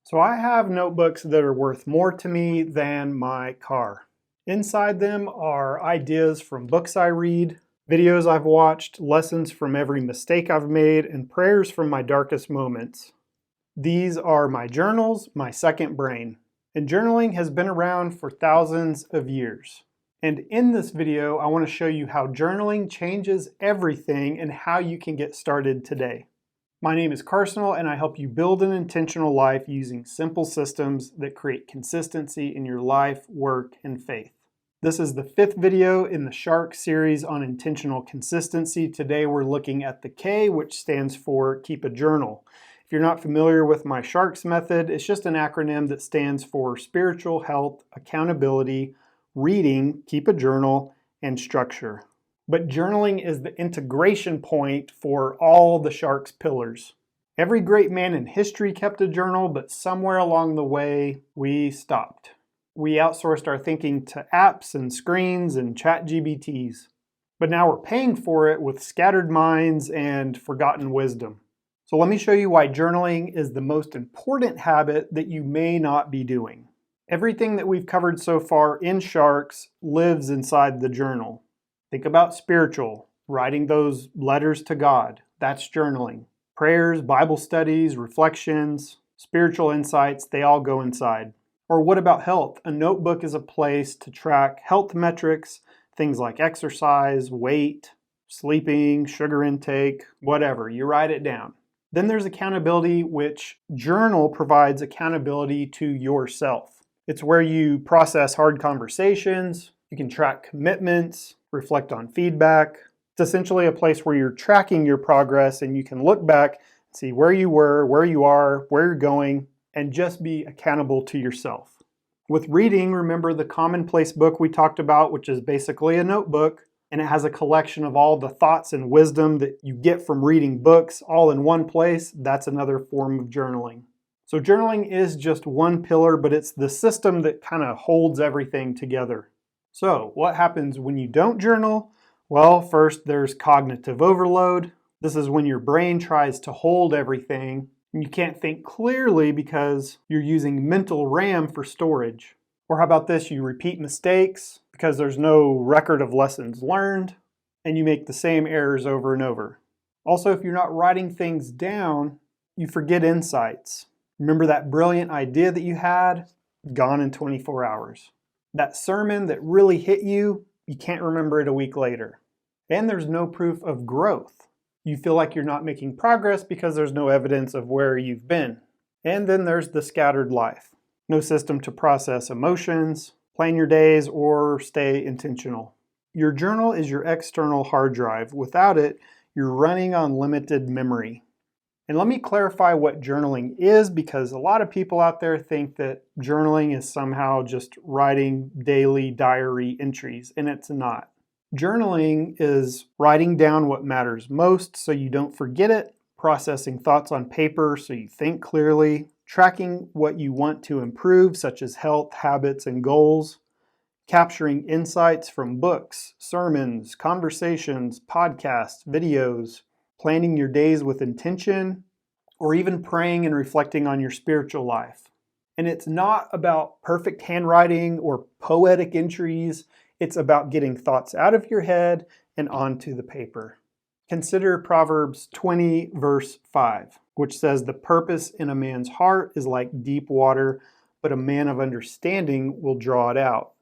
So I have notebooks that are worth more to me than my car. Inside them are ideas from books I read, videos I've watched, lessons from every mistake I've made, and prayers from my darkest moments. These are my journals, my second brain. And journaling has been around for thousands of years. And in this video, I want to show you how journaling changes everything and how you can get started today. My name is Carsonial, and I help you build an intentional life using simple systems that create consistency in your life, work, and faith. This is the 5th video in the Shark series on intentional consistency. Today we're looking at the K, which stands for Keep a Journal. If you're not familiar with my Sharks method, it's just an acronym that stands for spiritual health, accountability, reading, keep a journal, and structure. But journaling is the integration point for all the Sharks pillars. Every great man in history kept a journal, but somewhere along the way, we stopped. We outsourced our thinking to apps and screens and ChatGPTs. But now we're paying for it with scattered minds and forgotten wisdom. So let me show you why journaling is the most important habit that you may not be doing. Everything that we've covered so far in Sharks lives inside the journal. Think about spiritual, writing those letters to God. That's journaling. Prayers, Bible studies, reflections, spiritual insights, they all go inside. Or what about health? A notebook is a place to track health metrics, things like exercise, weight, sleeping, sugar intake, whatever. You write it down. Then there's accountability, which journal provides accountability to yourself. It's where you process hard conversations, you can track commitments, reflect on feedback. It's essentially a place where you're tracking your progress and you can look back and see where you were, where you are, where you're going, and just be accountable to yourself. With reading, remember the commonplace book we talked about, which is basically a notebook, and it has a collection of all the thoughts and wisdom that you get from reading books all in one place. That's another form of journaling. So journaling is just one pillar, but it's the system that kind of holds everything together. So what happens when you don't journal? Well, first there's cognitive overload. This is when your brain tries to hold everything and you can't think clearly because you're using mental RAM for storage. Or how about this? You repeat mistakes because there's no record of lessons learned and you make the same errors over and over. Also, if you're not writing things down, you forget insights. Remember that brilliant idea that you had? Gone in 24 hours. That sermon that really hit you, you can't remember it a week later. And there's no proof of growth. You feel like you're not making progress because there's no evidence of where you've been. And then there's the scattered life. No system to process emotions, plan your days, or stay intentional. Your journal is your external hard drive. Without it, you're running on limited memory. And let me clarify what journaling is, because a lot of people out there think that journaling is somehow just writing daily diary entries, and it's not. Journaling is writing down what matters most so you don't forget it, processing thoughts on paper so you think clearly, tracking what you want to improve, such as health, habits, and goals, capturing insights from books, sermons, conversations, podcasts, videos, planning your days with intention, or even praying and reflecting on your spiritual life. And it's not about perfect handwriting or poetic entries. It's about getting thoughts out of your head and onto the paper. Consider Proverbs 20, verse 5, which says, "The purpose in a man's heart is like deep water, but a man of understanding will draw it out."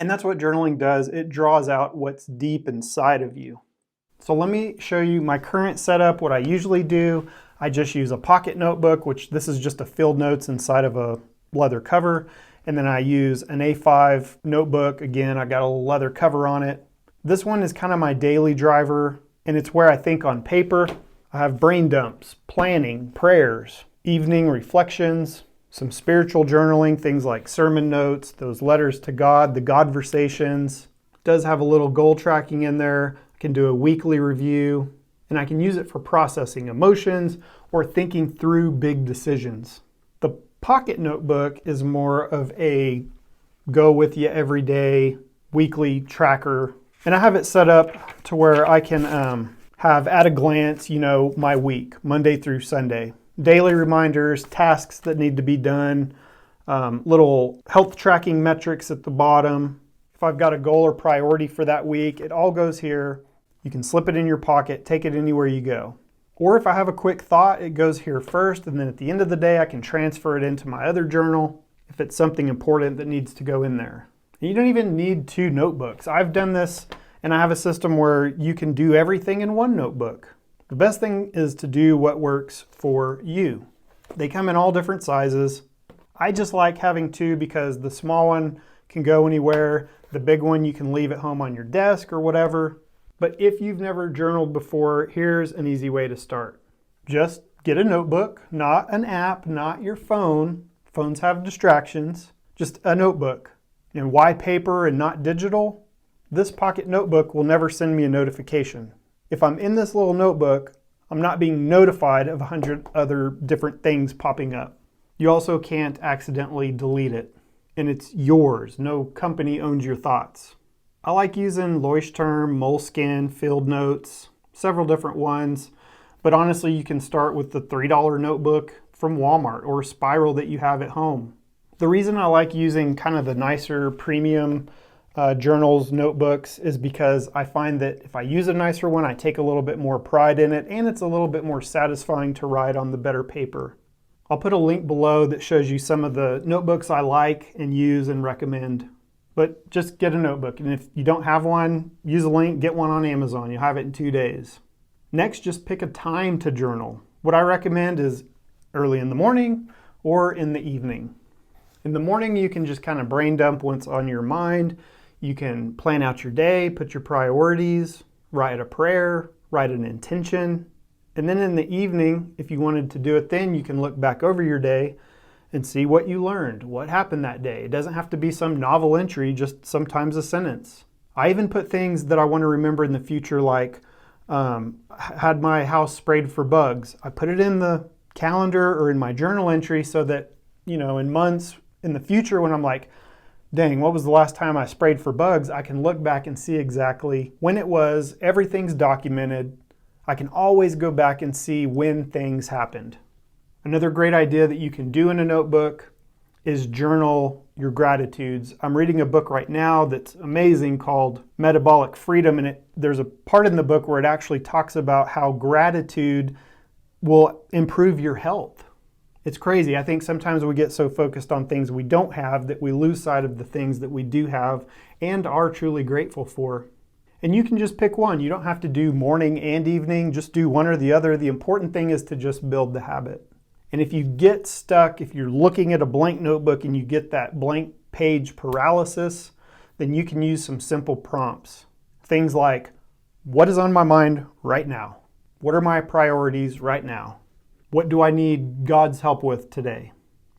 And that's what journaling does. It draws out what's deep inside of you. So let me show you my current setup, what I usually do. I just use a pocket notebook, which this is just a field notes inside of a leather cover. And then I use an A5 notebook. Again, I got a little leather cover on it. This one is kind of my daily driver, and it's where I think on paper. I have brain dumps, planning, prayers, evening reflections, some spiritual journaling, things like sermon notes, those letters to God, the Godversations. It does have a little goal tracking in there. Can do a weekly review, and I can use it for processing emotions or thinking through big decisions. The pocket notebook is more of a go with you every day weekly tracker, and I have it set up to where I can have at a glance, my week, Monday through Sunday. daily reminders, tasks that need to be done, little health tracking metrics at the bottom. If I've got a goal or priority for that week, it all goes here. You can slip it in your pocket, take it anywhere you go. Or if I have a quick thought, it goes here first, and then at the end of the day, I can transfer it into my other journal if it's something important that needs to go in there. And you don't even need 2 notebooks. I've done this, and I have a system where you can do everything in one notebook. The best thing is to do what works for you. They come in all different sizes. I just like having 2 because the small one can go anywhere. The big one you can leave at home on your desk or whatever. But if you've never journaled before, here's an easy way to start. Just get a notebook, not an app, not your phone. Phones have distractions. Just a notebook. And why paper and not digital? This pocket notebook will never send me a notification. If I'm in this little notebook, I'm not being notified of 100 other different things popping up. You also can't accidentally delete it. And it's yours. No company owns your thoughts. I like using Leuchtturm, Moleskine, Field Notes, several different ones. But honestly, you can start with the $3 notebook from Walmart or Spiral that you have at home. The reason I like using kind of the nicer premium journals, notebooks, is because I find that if I use a nicer one, I take a little bit more pride in it, and it's a little bit more satisfying to write on the better paper. I'll put a link below that shows you some of the notebooks I like and use and recommend. But just get a notebook, and if you don't have one, use a link, get one on Amazon. You'll have it in 2 days. Next, just pick a time to journal. What I recommend is early in the morning or in the evening. In the morning, you can just kind of brain dump what's on your mind. You can plan out your day, put your priorities, write a prayer, write an intention. And then in the evening, if you wanted to do it then, you can look back over your day and see what you learned, what happened that day. It doesn't have to be some novel entry, just sometimes a sentence. I even put things that I want to remember in the future, like had my house sprayed for bugs. I put it in the calendar or in my journal entry so that, in months in the future when I'm like, dang, what was the last time I sprayed for bugs? I can look back and see exactly when it was. Everything's documented. I can always go back and see when things happened. Another great idea that you can do in a notebook is journal your gratitudes. I'm reading a book right now that's amazing called Metabolic Freedom, and there's a part in the book where it actually talks about how gratitude will improve your health. It's crazy. I think sometimes we get so focused on things we don't have that we lose sight of the things that we do have and are truly grateful for. And you can just pick one. You don't have to do morning and evening. Just do one or the other. The important thing is to just build the habit. And if you get stuck, if you're looking at a blank notebook and you get that blank page paralysis, then you can use some simple prompts. Things like, what is on my mind right now? What are my priorities right now? What do I need God's help with today?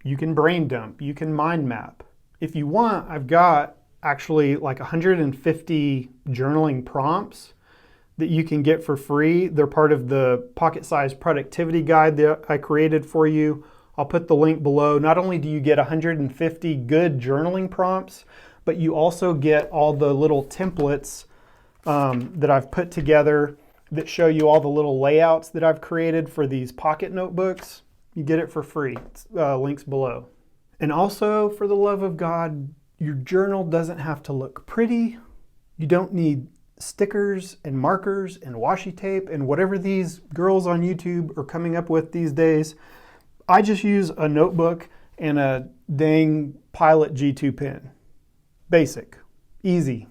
You can brain dump. You can mind map. If you want, I've got actually like 150 journaling prompts that you can get for free. They're part of the pocket-sized productivity guide that I created for you. I'll put the link below. Not only do you get 150 good journaling prompts, but you also get all the little templates that I've put together that show you all the little layouts that I've created for these pocket notebooks. You get it for free. Links below. And also, for the love of God, your journal doesn't have to look pretty. You don't need stickers and markers and washi tape and whatever these girls on YouTube are coming up with these days. I just use a notebook and a dang Pilot G2 pen. Basic, easy.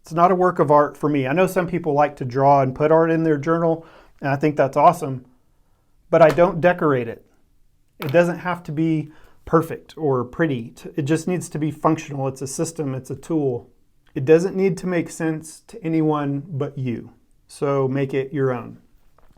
It's not a work of art for me. I know some people like to draw and put art in their journal, and I think that's awesome, but I don't decorate it. It doesn't have to be perfect or pretty. It just needs to be functional. It's a system, it's a tool. It doesn't need to make sense to anyone but you, so make it your own.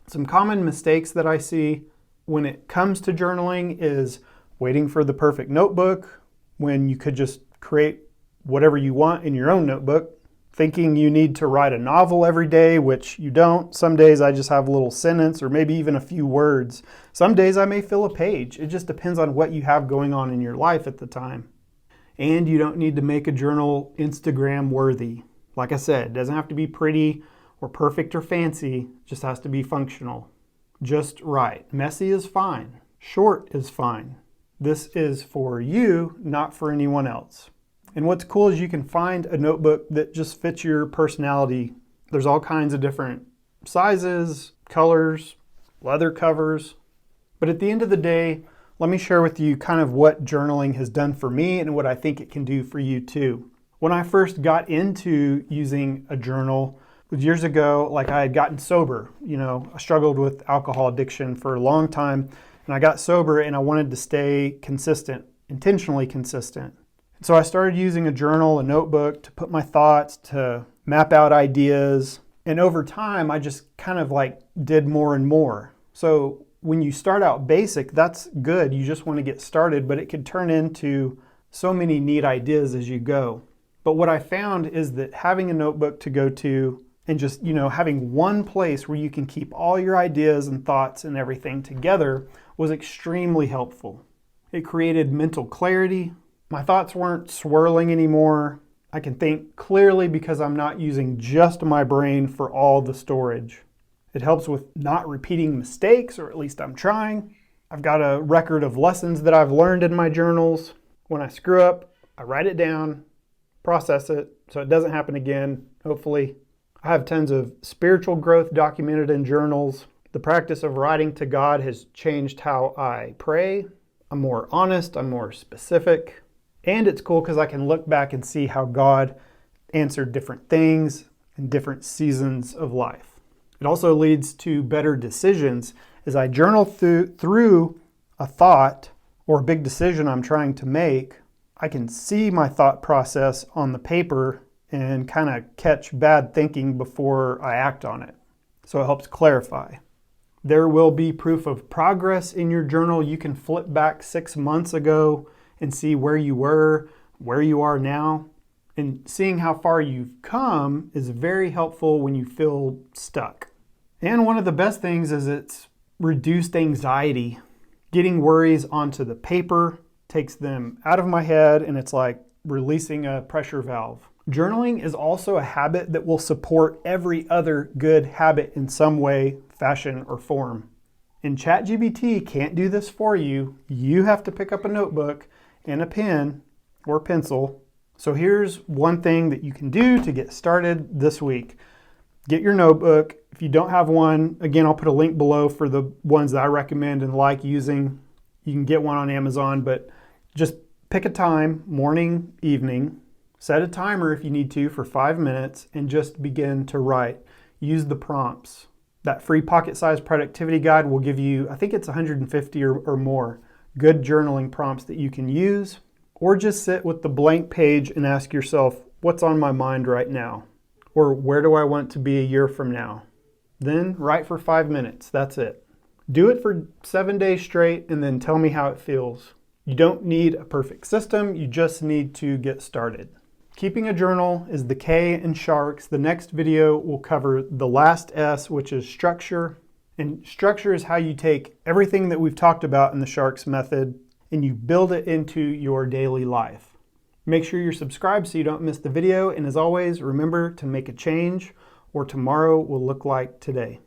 Some common mistakes that I see when it comes to journaling is waiting for the perfect notebook when you could just create whatever you want in your own notebook, thinking you need to write a novel every day, which you don't. Some days I just have a little sentence or maybe even a few words. Some days I may fill a page. It just depends on what you have going on in your life at the time. And you don't need to make a journal Instagram worthy. Like I said, it doesn't have to be pretty or perfect or fancy, it just has to be functional. just right. Messy is fine. Short is fine. This is for you, not for anyone else. And what's cool is you can find a notebook that just fits your personality. There's all kinds of different sizes, colors, leather covers. But at the end of the day, let me share with you kind of what journaling has done for me and what I think it can do for you too. When I first got into using a journal, it was years ago, like I had gotten sober. I struggled with alcohol addiction for a long time, and I got sober and I wanted to stay consistent, intentionally consistent. So I started using a journal, a notebook to put my thoughts, to map out ideas. And over time, I just kind of like did more and more. So when you start out basic, that's good. You just want to get started, but it could turn into so many neat ideas as you go. But what I found is that having a notebook to go to and just, having one place where you can keep all your ideas and thoughts and everything together was extremely helpful. It created mental clarity. My thoughts weren't swirling anymore. I can think clearly because I'm not using just my brain for all the storage. It helps with not repeating mistakes, or at least I'm trying. I've got a record of lessons that I've learned in my journals. When I screw up, I write it down, process it so it doesn't happen again, hopefully. I have tons of spiritual growth documented in journals. The practice of writing to God has changed how I pray. I'm more honest, I'm more specific. And it's cool because I can look back and see how God answered different things in different seasons of life. It also leads to better decisions. As I journal through a thought or a big decision I'm trying to make, I can see my thought process on the paper and kind of catch bad thinking before I act on it. So it helps clarify. There will be proof of progress in your journal. You can flip back 6 months ago and see where you were, where you are now. And seeing how far you've come is very helpful when you feel stuck. And one of the best things is it's reduced anxiety. Getting worries onto the paper takes them out of my head, and it's like releasing a pressure valve. Journaling is also a habit that will support every other good habit in some way, fashion, or form. And ChatGPT can't do this for you. You have to pick up a notebook and a pen or pencil. So here's one thing that you can do to get started this week. Get your notebook. If you don't have one, again, I'll put a link below for the ones that I recommend and like using. You can get one on Amazon, but just pick a time, morning, evening. Set a timer if you need to for 5 minutes and just begin to write. Use the prompts. That free pocket-sized productivity guide will give you, I think it's 150 or more good journaling prompts that you can use. Or just sit with the blank page and ask yourself, what's on my mind right now? Or where do I want to be a year from now? Then write for 5 minutes. That's it. Do it for 7 days straight and then tell me how it feels. You don't need a perfect system. You just need to get started. Keeping a journal is the K in sharks. The next video will cover the last S, which is structure. And structure is how you take everything that we've talked about in the sharks method and you build it into your daily life. Make sure you're subscribed so you don't miss the video. And as always, remember to make a change or tomorrow will look like today.